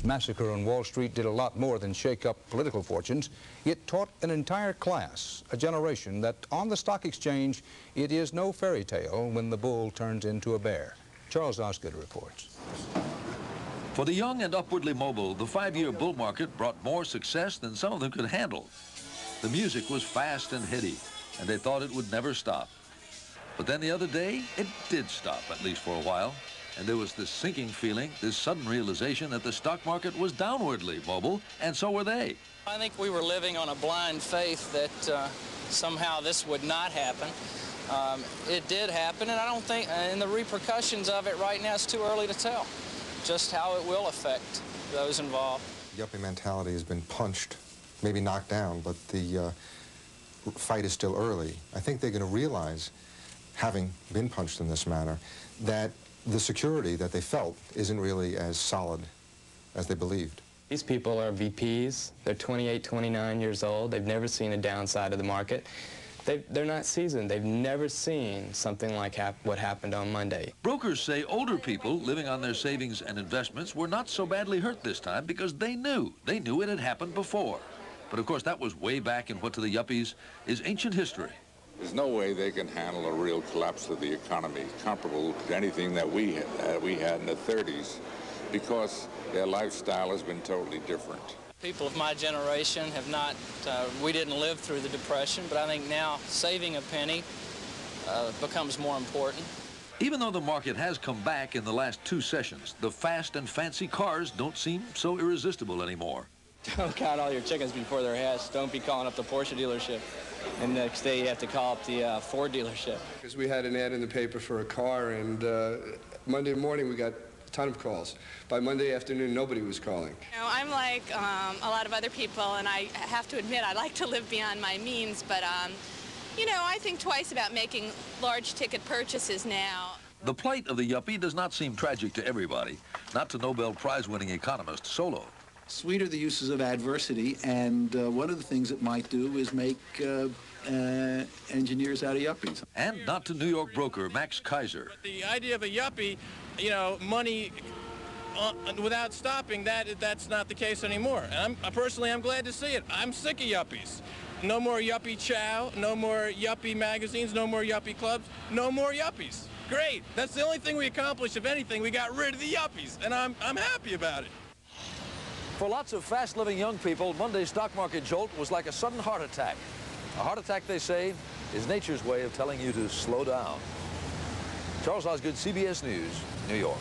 Massacre on Wall Street did a lot more than shake up political fortunes. It taught an entire class, a generation, that on the stock exchange, it is no fairy tale when the bull turns into a bear. Charles Osgood reports. For the young and upwardly mobile, the 5-year bull market brought more success than some of them could handle. The music was fast and heady, and they thought it would never stop. But then the other day, it did stop, at least for a while. And there was this sinking feeling, this sudden realization that the stock market was downwardly mobile, and so were they. I think we were living on a blind faith that somehow this would not happen. It did happen, and I don't think, and the repercussions of it right now, it's too early to tell just how it will affect those involved. Yuppie mentality has been punched, maybe knocked down, but the fight is still early. I think they're going to realize, having been punched in this manner, that the security that they felt isn't really as solid as they believed. These people are VPs. They're 28, 29 years old. They've never seen a downside of the market. They're not seasoned. They've never seen something like what happened on Monday. Brokers say older people living on their savings and investments were not so badly hurt this time because they knew it had happened before. But of course, that was way back in what to the yuppies is ancient history. There's no way they can handle a real collapse of the economy comparable to anything that we had in the 30s, because their lifestyle has been totally different. People of my generation have not, we didn't live through the Depression, but I think now saving a penny becomes more important. Even though the market has come back in the last 2 sessions, the fast and fancy cars don't seem so irresistible anymore. Don't count all your chickens before they're hatched. Don't be calling up the Porsche dealership. And next day you have to call up the Ford dealership. Because we had an ad in the paper for a car, and Monday morning we got a ton of calls. By Monday afternoon, nobody was calling. You know, I'm like a lot of other people, and I have to admit I like to live beyond my means, but you know, I think twice about making large ticket purchases now. The plight of the yuppie does not seem tragic to everybody, not to Nobel Prize-winning economist Solow. Sweet are the uses of adversity, and one of the things it might do is make engineers out of yuppies. And not to New York broker Max Keiser. But the idea of a yuppie, you know, money without stopping, that's not the case anymore. And personally, I'm glad to see it. I'm sick of yuppies. No more yuppie chow, no more yuppie magazines, no more yuppie clubs, no more yuppies. Great. That's the only thing we accomplished. If anything, we got rid of the yuppies, and I'm happy about it. For lots of fast-living young people, Monday's stock market jolt was like a sudden heart attack. A heart attack, they say, is nature's way of telling you to slow down. Charles Osgood, CBS News, New York.